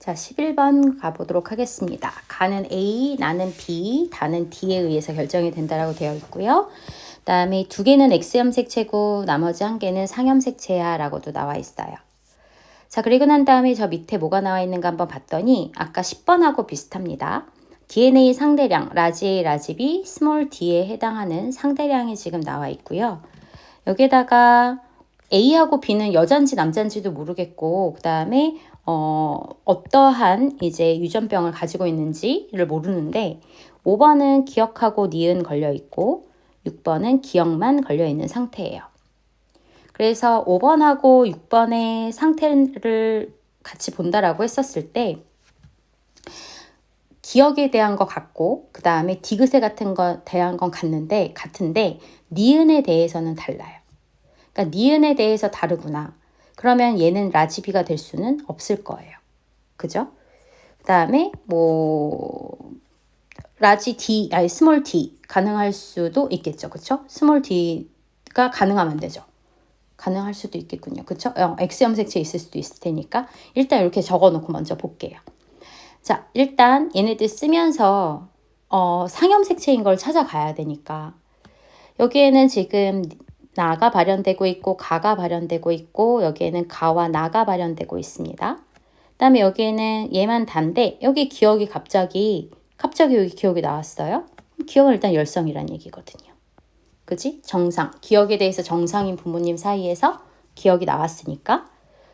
자, 11번 가보도록 하겠습니다. 가는 A, 나는 B, 다는 D에 의해서 결정이 된다라고 되어 있고요. 그 다음에 두 개는 X형 색채고 나머지 한 개는 상형 색채야 라고도 나와 있어요. 자, 그리고 난 다음에 저 밑에 뭐가 나와 있는가 한번 봤더니 아까 10번하고 비슷합니다. DNA 상대량, 라지 A, 라지 B, 스몰 d에 해당하는 상대량이 지금 나와 있고요. 여기에다가 A하고 B는 여잔지 남잔지도 모르겠고, 그 다음에 어떠한 이제 유전병을 가지고 있는지를 모르는데 5번은 기억하고 니은 걸려 있고 6번은 기억만 걸려 있는 상태예요. 그래서 5번하고 6번의 상태를 같이 본다라고 했었을 때 기억에 대한 거 같고 그 다음에 디귿에 같은 거 대한 건 같은데 니은에 대해서는 달라요. 그러니까 니은에 대해서 다르구나. 그러면 얘는 라지 B가 될 수는 없을 거예요. 그죠? 그 다음에 라지 D, 아니 스몰 D 가능할 수도 있겠죠. 그쵸? 스몰 D가 가능하면 되죠. 가능할 수도 있겠군요. 그쵸? X형 색채 있을 수도 있을 테니까 일단 이렇게 적어놓고 먼저 볼게요. 자, 일단 얘네들 쓰면서 상형 색채인 걸 찾아가야 되니까 여기에는 지금 나가 발현되고 있고 가가 발현되고 있고 여기에는 가와 나가 발현되고 있습니다. 그 다음에 여기에는 얘만 단데 여기 기억이 갑자기 여기 기억이 나왔어요. 기억은 일단 열성이란 얘기거든요. 그지? 정상. 기억에 대해서 정상인 부모님 사이에서 기억이 나왔으니까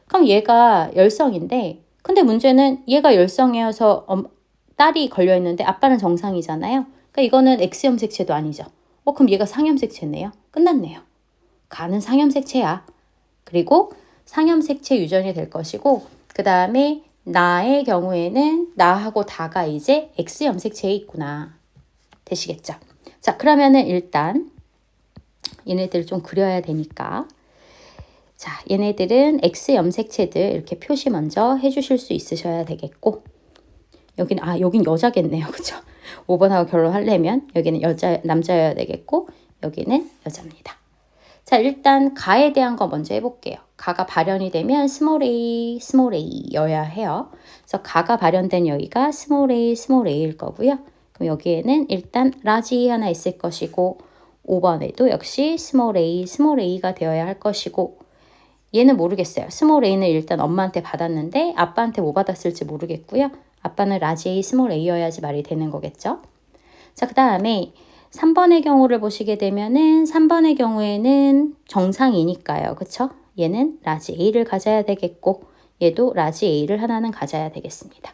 그럼 얘가 열성인데 근데 문제는 얘가 열성이어서 딸이 걸려있는데 아빠는 정상이잖아요. 그러니까 이거는 X형 색채도 아니죠. 그럼 얘가 상형 색채네요. 끝났네요. 가는 상형 색채야. 그리고 상형 색채 유전이 될 것이고 그 다음에 나의 경우에는 나하고 다가 이제 X형 색채에 있구나. 되시겠죠? 자, 그러면은 일단 얘네들 좀 그려야 되니까 자, 얘네들은 X염 색채들 이렇게 표시 먼저 해주실 수 있으셔야 되겠고 여긴 여자겠네요. 그죠? 5번하고 결혼하려면 여기는 남자여야 되겠고 여기는 여자입니다. 자, 일단 가에 대한 거 먼저 해볼게요. 가가 발현이 되면 스몰 a여야 해요. 그래서 가가 발현된 여기가 스몰 a일 거고요. 그럼 여기에는 일단 라지 하나 있을 것이고 5번에도 역시 스몰 a가 되어야 할 것이고 얘는 모르겠어요. 스몰 a는 일단 엄마한테 받았는데 아빠한테 뭐 받았을지 모르겠고요. 아빠는 라지 A, 스몰 a여야지 말이 되는 거겠죠. 자, 그 다음에 3번의 경우를 보시게 되면은 3번의 경우에는 정상이니까요. 그쵸? 얘는 라지 A를 가져야 되겠고 얘도 라지 A를 하나는 가져야 되겠습니다.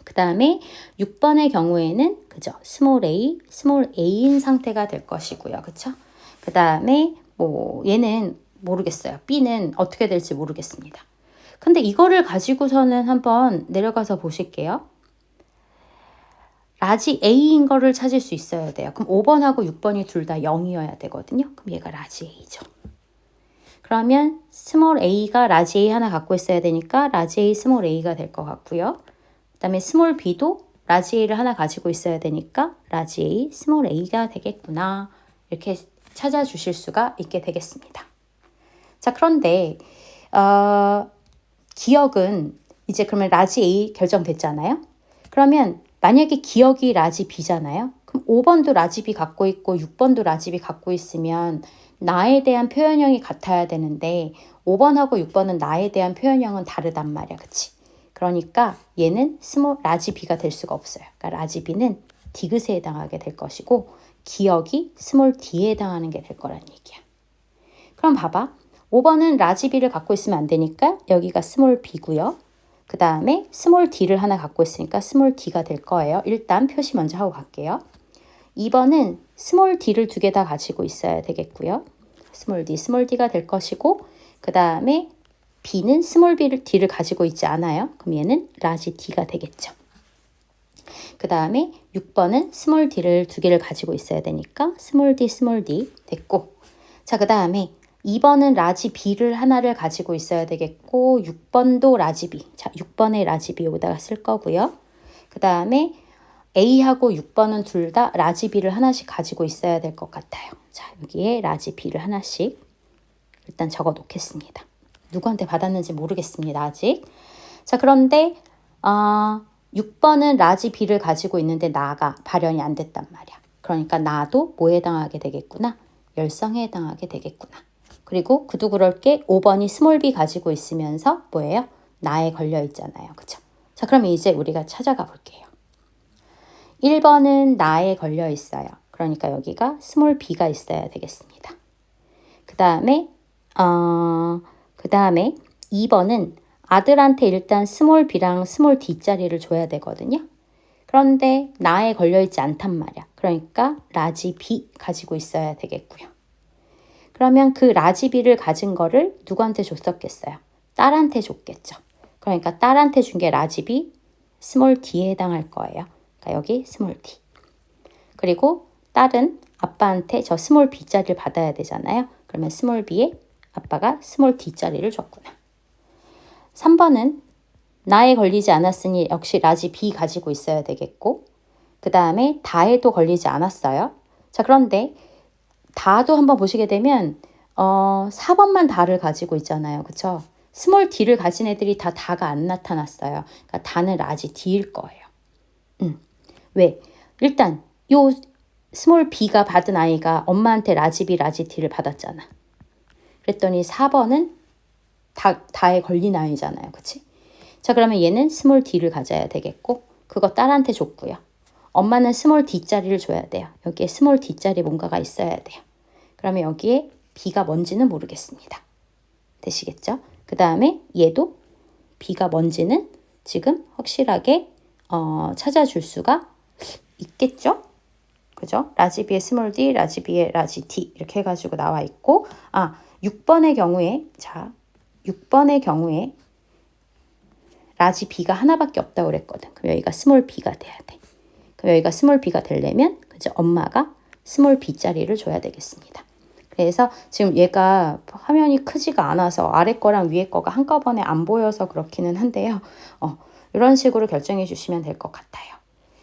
그 다음에 6번의 경우에는 그죠? 스몰 A인 상태가 될 것이고요. 그쵸? 그 다음에 얘는 모르겠어요. B는 어떻게 될지 모르겠습니다. 근데 이거를 가지고서는 한번 내려가서 보실게요. 라지 A인 거를 찾을 수 있어야 돼요. 그럼 5번하고 6번이 둘 다 0이어야 되거든요. 그럼 얘가 라지 A죠. 그러면 스몰 A가 라지 A 하나 갖고 있어야 되니까 라지 A, 스몰 A가 될 것 같고요. 그 다음에 스몰 B도 라지 A를 하나 가지고 있어야 되니까 라지 A, 스몰 A가 되겠구나. 이렇게 찾아주실 수가 있게 되겠습니다. 자, 그런데 기억은 이제 그러면 라지 A 결정됐잖아요. 그러면 만약에 기억이 라지 B잖아요. 그럼 5번도 라지 B 갖고 있고 6번도 라지 B 갖고 있으면 나에 대한 표현형이 같아야 되는데 5번하고 6번은 나에 대한 표현형은 다르단 말이야. 그치? 그러니까 얘는 라지 B가 될 수가 없어요. 그러니까 라지 B는 디귿에 해당하게 될 것이고 기억이 스몰 D에 해당하는 게 될 거란 얘기야. 그럼 봐봐. 5번은 라지 B를 갖고 있으면 안 되니까 여기가 스몰 B고요. 그 다음에 스몰 D를 하나 갖고 있으니까 스몰 D가 될 거예요. 일단 표시 먼저 하고 갈게요. 2번은 스몰 D를 두 개 다 가지고 있어야 되겠고요. 스몰 D가 될 것이고 그 다음에 B는 스몰 D를 가지고 있지 않아요. 그럼 얘는 라지 D가 되겠죠. 그 다음에 6번은 스몰 D를 두 개를 가지고 있어야 되니까 스몰 D 됐고 자, 그 다음에 2번은 라지 B를 하나를 가지고 있어야 되겠고 6번도 라지 B. 자, 6번에 라지 B 여기다가 쓸 거고요. 그 다음에 A하고 6번은 둘 다 라지 B를 하나씩 가지고 있어야 될 것 같아요. 자, 여기에 라지 B를 하나씩 일단 적어 놓겠습니다. 누구한테 받았는지 모르겠습니다. 아직. 자, 그런데 어, 6번은 라지 B를 가지고 있는데 나가 발현이 안 됐단 말이야. 그러니까 나도 뭐에 해당하게 되겠구나? 열성에 해당하게 되겠구나. 그리고 그도 그럴 게 5번이 스몰 b 가지고 있으면서 뭐예요? 나에 걸려 있잖아요. 그쵸? 자, 그럼 이제 우리가 찾아가 볼게요. 1번은 나에 걸려 있어요. 그러니까 여기가 스몰 b가 있어야 되겠습니다. 그 다음에 2번은 아들한테 일단 스몰 b랑 스몰 d 자리를 줘야 되거든요. 그런데 나에 걸려있지 않단 말이야. 그러니까 라지 B 가지고 있어야 되겠고요. 그러면 그 라지 B를 가진 거를 누구한테 줬었겠어요? 딸한테 줬겠죠. 그러니까 딸한테 준 게 라지 B, 스몰 D에 해당할 거예요. 그러니까 여기 스몰 D. 그리고 딸은 아빠한테 저 스몰 B 자리를 받아야 되잖아요. 그러면 스몰 B에 아빠가 스몰 D 자리를 줬구나. 3번은 나에 걸리지 않았으니 역시 라지 B 가지고 있어야 되겠고, 그 다음에 다에도 걸리지 않았어요. 자, 그런데 다도 한번 보시게 되면 4번만 다를 가지고 있잖아요. 그쵸? 스몰 D를 가진 애들이 다 다가 안 나타났어요. 그러니까 다는 라지 D일 거예요. 왜? 일단 요 스몰 B가 받은 아이가 엄마한테 라지 B, 라지 D를 받았잖아. 그랬더니 4번은 다에 걸린 아이잖아요. 그치? 자, 그러면 얘는 스몰 D를 가져야 되겠고, 그거 딸한테 줬고요. 엄마는 스몰 D 자리를 줘야 돼요. 여기에 스몰 D 자리 뭔가가 있어야 돼요. 그러면 여기에 B가 뭔지는 모르겠습니다. 되시겠죠? 그 다음에 얘도 B가 뭔지는 지금 확실하게 찾아줄 수가 있겠죠? 그죠? 라지 B의 스몰 D, 라지 B의 라지 D 이렇게 해가지고 나와 있고, 6번의 경우에, 자, 6번의 경우에 라지 B가 하나밖에 없다고 그랬거든. 그럼 여기가 스몰 B가 돼야 돼. 그럼 여기가 스몰 B가 되려면 그죠? 엄마가 스몰 B 자리를 줘야 되겠습니다. 그래서 지금 얘가 화면이 크지가 않아서 아래 거랑 위에 거가 한꺼번에 안 보여서 그렇기는 한데요. 이런 식으로 결정해 주시면 될 것 같아요.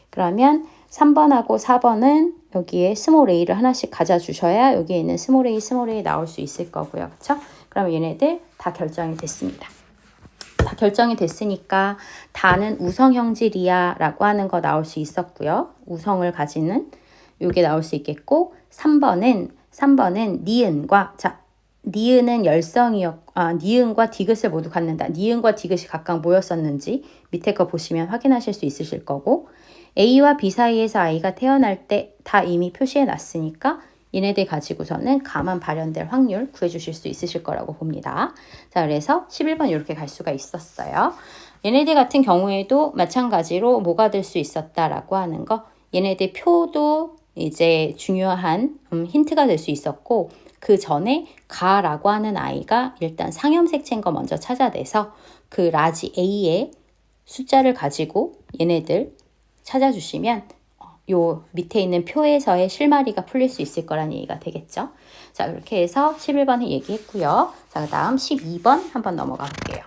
그러면 3번하고 4번은 여기에 스몰 a를 하나씩 가져주셔야 여기에 있는 스몰 a 나올 수 있을 거고요. 그렇죠? 그럼 얘네들 다 결정이 됐습니다. 다 결정이 됐으니까 다는 우성형질이야 라고 하는 거 나올 수 있었고요. 우성을 가지는 요게 나올 수 있겠고, 3번은 니은과, 자, 니은은 니은과 디귿을 모두 갖는다. 니은과 디귿이 각각 뭐였었는지 밑에 거 보시면 확인하실 수 있으실 거고, A와 B 사이에서 아이가 태어날 때 다 이미 표시해 놨으니까 얘네들 가지고서는 가만 발현될 확률 구해주실 수 있으실 거라고 봅니다. 자, 그래서 11번 이렇게 갈 수가 있었어요. 얘네들 같은 경우에도 마찬가지로 뭐가 될 수 있었다라고 하는 거, 얘네들 표도 이제 중요한 힌트가 될 수 있었고, 그 전에 가라고 하는 아이가 일단 상염색체인 거 먼저 찾아내서 그 라지 A의 숫자를 가지고 얘네들 찾아주시면 요 밑에 있는 표에서의 실마리가 풀릴 수 있을 거라는 얘기가 되겠죠. 자, 이렇게 해서 11번을 얘기했고요. 자, 그 다음 12번 한번 넘어가 볼게요.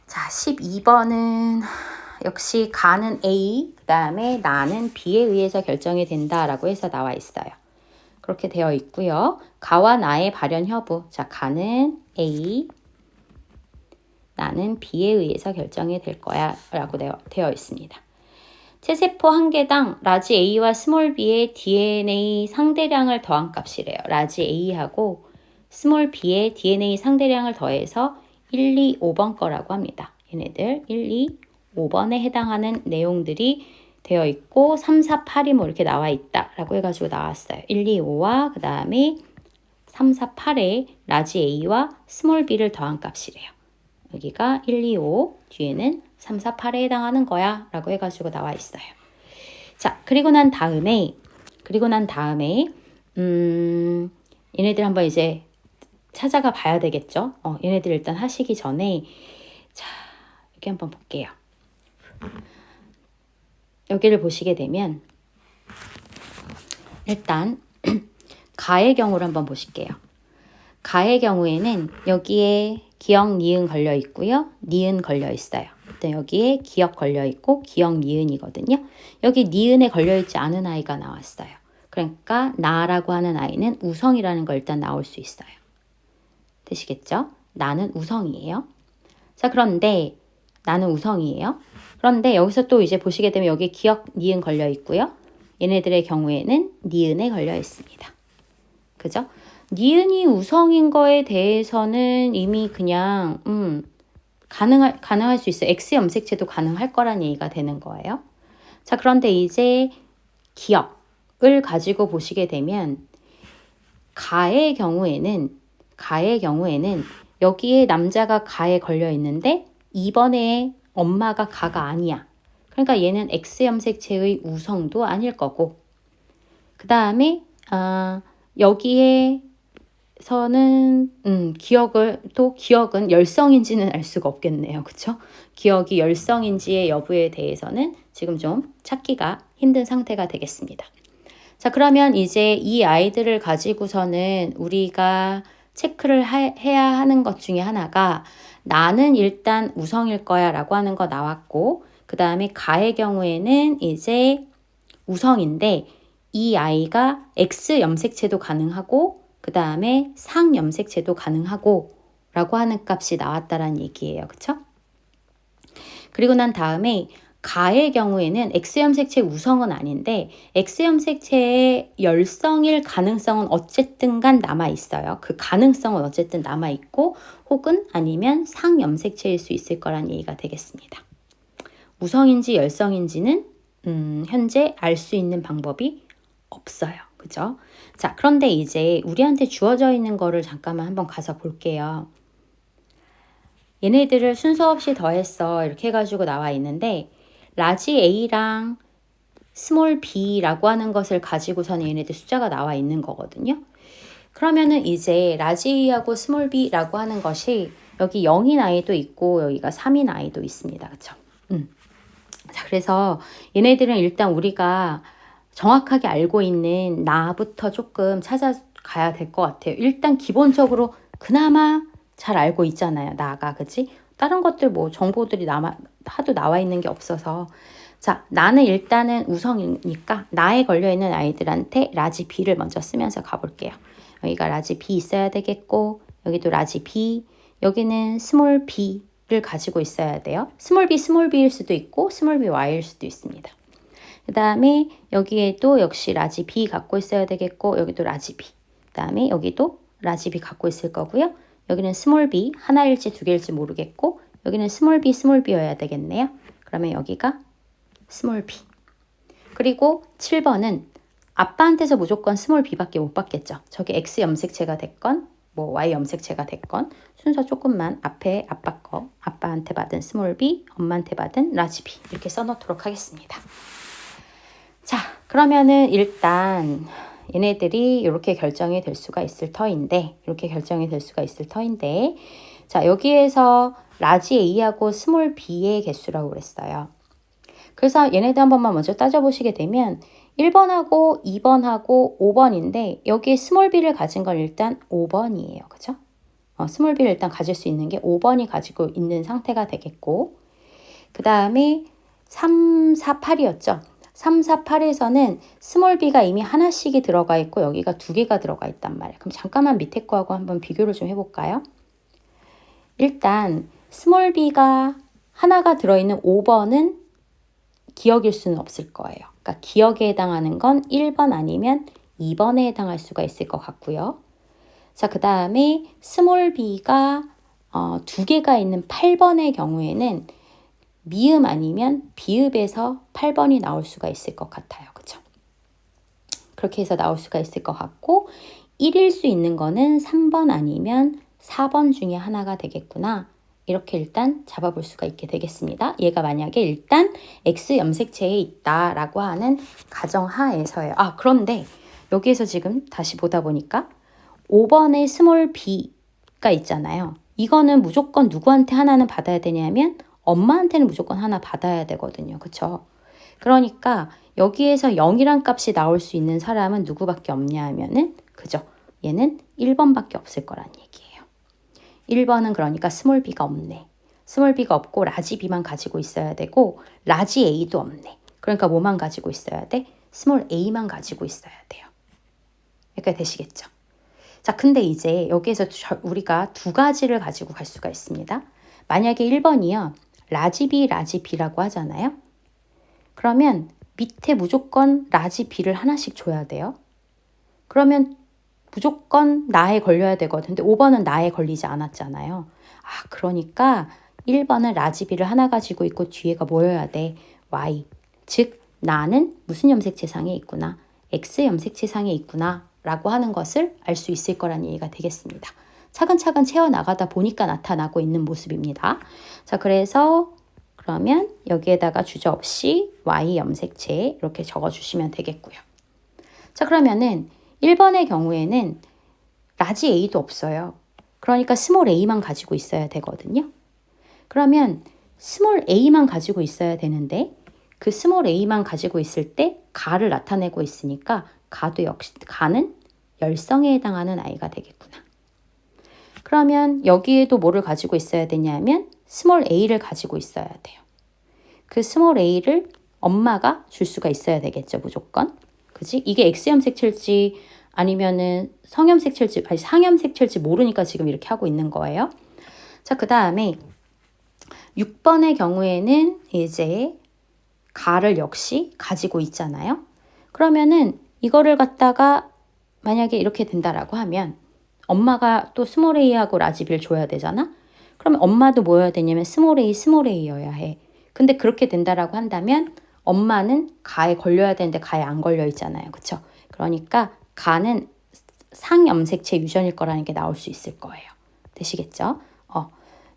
자, 12번은 역시 가는 A, 그 다음에 나는 B에 의해서 결정이 된다라고 해서 나와 있어요. 그렇게 되어 있고요. 가와 나의 발현 여부. 자, 가는 A, 나는 B에 의해서 결정이 될 거야 라고 되어 있습니다. 체세포 한 개당 라지 A와 스몰 b의 DNA 상대량을 더한 값이래요. 라지 A하고 스몰 b의 DNA 상대량을 더해서 1, 2, 5번 거라고 합니다. 얘네들 1, 2, 5번에 해당하는 내용들이 되어 있고 3, 4, 8이 뭐 이렇게 나와 있다라고 해가지고 나왔어요. 1, 2, 5와 그 다음에 3, 4, 8에 라지 A와 스몰 b를 더한 값이래요. 여기가 1, 2, 5, 뒤에는 3, 4, 8에 해당하는 거야 라고 해가지고 나와 있어요. 자, 그리고 난 다음에 얘네들 한번 이제 찾아가 봐야 되겠죠. 얘네들 일단 하시기 전에 자, 여기 한번 볼게요. 여기를 보시게 되면 일단 가의 경우를 한번 보실게요. 가의 경우에는 여기에 기역, 니은 걸려 있고요. 니은 걸려 있어요. 여기에 기역 걸려 있고 기역, 니은이거든요. 여기 니은에 걸려 있지 않은 아이가 나왔어요. 그러니까 나라고 하는 아이는 우성이라는 거 일단 나올 수 있어요. 되시겠죠? 나는 우성이에요. 자, 그런데 나는 우성이에요. 그런데 여기서 또 이제 보시게 되면 여기 기역, 니은 걸려 있고요. 얘네들의 경우에는 니은에 걸려 있습니다. 그죠? 니은이 우성인 거에 대해서는 이미 그냥 가능할 수 있어요. X 염색체도 가능할 거란 얘기가 되는 거예요. 자, 그런데 이제 기역을 가지고 보시게 되면 가의 경우에는 여기에 남자가 가에 걸려 있는데 2번에 엄마가 가가 아니야. 그러니까 얘는 X 염색체의 우성도 아닐 거고, 그 다음에 여기에서는 기억은 열성인지는 알 수가 없겠네요. 그쵸? 기억이 열성인지의 여부에 대해서는 지금 좀 찾기가 힘든 상태가 되겠습니다. 자, 그러면 이제 이 아이들을 가지고서는 우리가 체크를 해야 하는 것 중에 하나가, 나는 일단 우성일 거야 라고 하는 거 나왔고, 그 다음에 가의 경우에는 이제 우성인데 이 아이가 X 염색체도 가능하고 그 다음에 상 염색체도 가능하고 라고 하는 값이 나왔다라는 얘기예요. 그쵸? 그리고 난 다음에 가의 경우에는 X염색체 우성은 아닌데 X염색체의 열성일 가능성은 어쨌든 간 남아있어요. 그 가능성은 어쨌든 남아있고 혹은 아니면 상염색체일 수 있을 거란 얘기가 되겠습니다. 우성인지 열성인지는 현재 알 수 있는 방법이 없어요. 그죠? 자, 그런데 이제 우리한테 주어져 있는 거를 잠깐만 한번 가서 볼게요. 얘네들을 순서 없이 더했어 이렇게 해가지고 나와 있는데 라지 A랑 스몰 B라고 하는 것을 가지고서는 얘네들 숫자가 나와 있는 거거든요. 그러면은 이제 라지 A하고 스몰 B라고 하는 것이 여기 0인 아이도 있고 여기가 3인 아이도 있습니다. 그쵸? 자, 그래서 얘네들은 일단 우리가 정확하게 알고 있는 나부터 조금 찾아가야 될 것 같아요. 일단 기본적으로 그나마 잘 알고 있잖아요. 나가, 그치? 다른 것들 뭐 정보들이 하도 나와 있는 게 없어서. 자, 나는 일단은 우성이니까 나에 걸려있는 아이들한테 라지 B를 먼저 쓰면서 가볼게요. 여기가 라지 B 있어야 되겠고, 여기도 라지 B, 여기는 스몰 B를 가지고 있어야 돼요. 스몰 B일 수도 있고, 스몰 B Y일 수도 있습니다. 그 다음에 여기에도 역시 라지 B 갖고 있어야 되겠고, 여기도 라지 B. 그 다음에 여기도 라지 B 갖고 있을 거고요. 여기는 스몰 b, 하나일지 두 개일지 모르겠고 여기는 스몰 b여야 되겠네요. 그러면 여기가 스몰 b. 그리고 7번은 아빠한테서 무조건 스몰 b밖에 못 받겠죠. 저게 X 염색체가 됐건 뭐 Y 염색체가 됐건 순서 조금만 앞에 아빠한테 받은 스몰 b, 엄마한테 받은 라지 b 이렇게 써놓도록 하겠습니다. 자, 그러면은 일단 얘네들이 이렇게 결정이 될 수가 있을 터인데 자, 여기에서 라지 A하고 스몰 B의 개수라고 그랬어요. 그래서 얘네들 한 번만 먼저 따져보시게 되면 1번하고 2번하고 5번인데 여기에 스몰 b를 가진 건 일단 5번이에요. 그죠? 스몰 b를 일단 가질 수 있는 게 5번이 가지고 있는 상태가 되겠고 그 다음에 3, 4, 8이었죠. 3, 4, 8에서는 스몰 b가 이미 하나씩이 들어가 있고 여기가 두 개가 들어가 있단 말이에요. 그럼 잠깐만 밑에 거하고 한번 비교를 좀 해볼까요? 일단 스몰 b가 하나가 들어있는 5번은 기억일 수는 없을 거예요. 그러니까 기억에 해당하는 건 1번 아니면 2번에 해당할 수가 있을 것 같고요. 자, 그 다음에 스몰 b가 두 개가 있는 8번의 경우에는 미음 아니면 비읍에서 8번이 나올 수가 있을 것 같아요. 그쵸? 그렇게 해서 나올 수가 있을 것 같고 1일 수 있는 거는 3번 아니면 4번 중에 하나가 되겠구나. 이렇게 일단 잡아볼 수가 있게 되겠습니다. 얘가 만약에 일단 X 염색체에 있다라고 하는 가정하에서예요. 그런데 여기에서 지금 다시 보다 보니까 5번에 스몰 b가 있잖아요. 이거는 무조건 누구한테 하나는 받아야 되냐면 엄마한테는 무조건 하나 받아야 되거든요. 그쵸? 그러니까 여기에서 0이란 값이 나올 수 있는 사람은 누구밖에 없냐 하면은 그죠? 얘는 1번밖에 없을 거란 얘기예요. 1번은 그러니까 스몰 b가 없네. 스몰 b가 없고 라지 b만 가지고 있어야 되고 라지 a도 없네. 그러니까 뭐만 가지고 있어야 돼? 스몰 a만 가지고 있어야 돼요. 여기까지 되시겠죠? 자, 근데 이제 여기에서 우리가 두 가지를 가지고 갈 수가 있습니다. 만약에 1번이요. 라지 B, 라지 B라고 하잖아요. 그러면 밑에 무조건 라지 B를 하나씩 줘야 돼요. 그러면 무조건 나에 걸려야 되거든요. 근데 5번은 나에 걸리지 않았잖아요. 그러니까 1번은 라지 B를 하나 가지고 있고 뒤에가 뭐여야 돼? Y. 즉 나는 무슨 염색체상에 있구나. X 염색체상에 있구나 라고 하는 것을 알 수 있을 거란 얘기가 되겠습니다. 차근차근 채워나가다 보니까 나타나고 있는 모습입니다. 자, 그래서 그러면 여기에다가 주저없이 Y 염색체 이렇게 적어주시면 되겠고요. 자, 그러면은 1번의 경우에는 라지 A도 없어요. 그러니까 스몰 A만 가지고 있어야 되거든요. 그러면 스몰 A만 가지고 있어야 되는데 그 스몰 A만 가지고 있을 때 가를 나타내고 있으니까 가도 역시 가는 열성에 해당하는 아이가 되겠구나. 그러면 여기에도 뭐를 가지고 있어야 되냐면 스몰 A를 가지고 있어야 돼요. 그 스몰 A를 엄마가 줄 수가 있어야 되겠죠, 무조건. 그지? 이게 X염색체일지 아니면은 성염색체일지, 아니 상염색체일지 모르니까 지금 이렇게 하고 있는 거예요. 자, 그 다음에 6번의 경우에는 이제 가를 역시 가지고 있잖아요. 그러면은 이거를 갖다가 만약에 이렇게 된다라고 하면 엄마가 또 스몰 A하고 라지 B를 줘야 되잖아. 그러면 엄마도 뭐여야 되냐면 스몰 A, 스몰 A여야 해. 근데 그렇게 된다라고 한다면 엄마는 가에 걸려야 되는데 가에 안 걸려 있잖아요. 그쵸? 그러니까 가는 상염색체 유전일 거라는 게 나올 수 있을 거예요. 되시겠죠?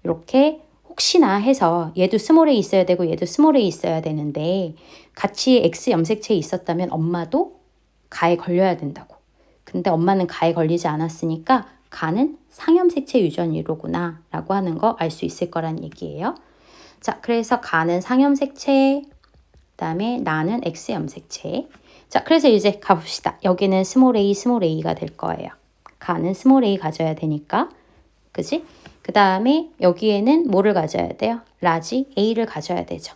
이렇게 혹시나 해서 얘도 스몰 A 있어야 되고 얘도 스몰 A 있어야 되는데 같이 X 염색체에 있었다면 엄마도 가에 걸려야 된다고. 근데 엄마는 가에 걸리지 않았으니까 가는 상염색체 유전이로구나 라고 하는 거 알 수 있을 거란 얘기예요. 자, 그래서 가는 상염색체, 그 다음에 나는 X 염색체. 자, 그래서 이제 가봅시다. 여기는 스몰 A, 스몰 A가 될 거예요. 가는 스몰 A 가져야 되니까. 그지? 그 다음에 여기에는 뭐를 가져야 돼요? 라지 A를 가져야 되죠.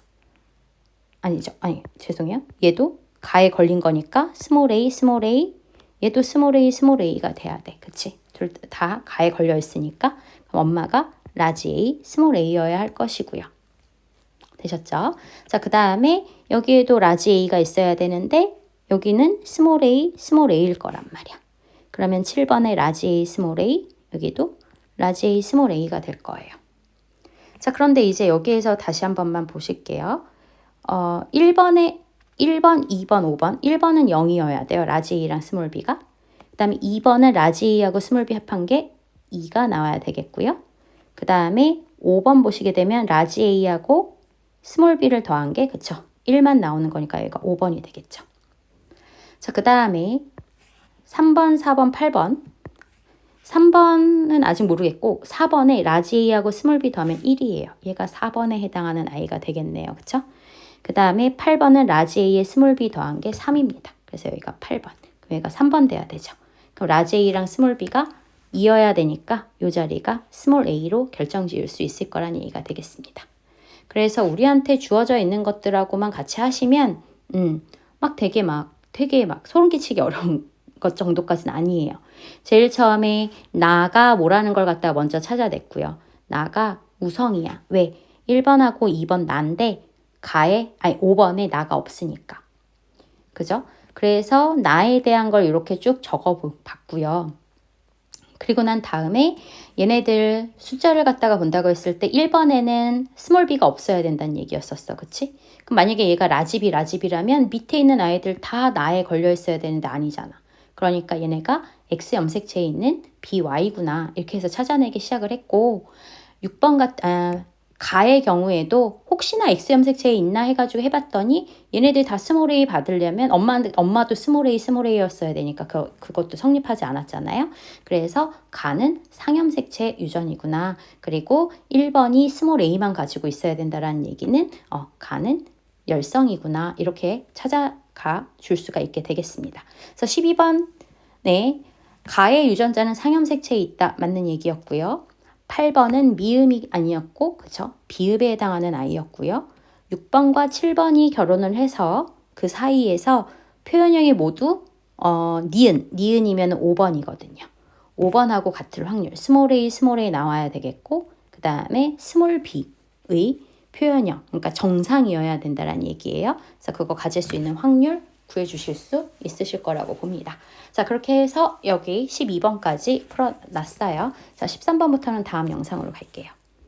아니죠. 아니, 죄송해요. 얘도 가에 걸린 거니까 스몰 A, 스몰 A, 얘도 스몰 A, 스몰 A가 돼야 돼. 그치? 둘 다 가에 걸려 있으니까 그럼 엄마가 라지 A, 스몰 A여야 할 것이고요. 되셨죠? 자, 그 다음에 여기에도 라지 A가 있어야 되는데 여기는 스몰 A, 스몰 A일 거란 말이야. 그러면 7번에 라지 A, 스몰 A, 여기도 라지 A, 스몰 A가 될 거예요. 자, 그런데 이제 여기에서 다시 한 번만 보실게요. 1번, 2번, 5번. 1번은 0이어야 돼요. 라지 A랑 스몰 B가. 그 다음에 2번은 라지 A하고 스몰 B 합한 게 2가 나와야 되겠고요. 그 다음에 5번 보시게 되면 라지 A하고 스몰 B를 더한 게 그쵸? 1만 나오는 거니까 얘가 5번이 되겠죠. 자, 그 다음에 3번, 4번, 8번. 3번은 아직 모르겠고 4번에 라지 A하고 스몰 B 더하면 1이에요. 얘가 4번에 해당하는 아이가 되겠네요. 그쵸? 그 다음에 8번은 라지 A에 스몰 B 더한 게 3입니다. 그래서 여기가 8번. 그럼 얘가 3번 돼야 되죠. 그럼 라지 A랑 스몰 B가 2여야 되니까 이 자리가 스몰 A로 결정 지을 수 있을 거라는 얘기가 되겠습니다. 그래서 우리한테 주어져 있는 것들하고만 같이 하시면 되게 소름 끼치기 어려운 것 정도까지는 아니에요. 제일 처음에 나가 뭐라는 걸 갖다가 먼저 찾아냈고요. 나가 우성이야. 왜? 1번하고 2번 난데 5번에 나가 없으니까. 그죠? 그래서 나에 대한 걸 이렇게 쭉 적어봤고요. 그리고 난 다음에 얘네들 숫자를 갖다가 본다고 했을 때 1번에는 스몰 b가 없어야 된다는 얘기였었어. 그치? 그럼 만약에 얘가 라지 B라면 밑에 있는 아이들 다 나에 걸려 있어야 되는데 아니잖아. 그러니까 얘네가 X 염색체에 있는 BY구나. 이렇게 해서 찾아내기 시작을 했고 6번 가의 경우에도 혹시나 X 염색체에 있나 해가지고 해봤더니 얘네들 다 스몰 A 받으려면 엄마도 스몰 A였어야 되니까 그것도 성립하지 않았잖아요. 그래서 가는 상염색체 유전이구나. 그리고 1번이 스몰 A만 가지고 있어야 된다라는 얘기는 가는 열성이구나. 이렇게 찾아가 줄 수가 있게 되겠습니다. 그래서 12번 네, 가의 유전자는 상염색체에 있다. 맞는 얘기였고요. 8번은 미음이 아니었고 그쵸? 비읍에 해당하는 아이였고요. 6번과 7번이 결혼을 해서 그 사이에서 표현형이 모두 니은이면 5번이거든요. 5번하고 같을 확률 스몰 A 나와야 되겠고 그 다음에 스몰 B의 표현형, 그러니까 정상이어야 된다라는 얘기예요. 그래서 그거 가질 수 있는 확률 구해주실 수 있으실 거라고 봅니다. 자, 그렇게 해서 여기 12번까지 풀어놨어요. 자, 13번부터는 다음 영상으로 갈게요.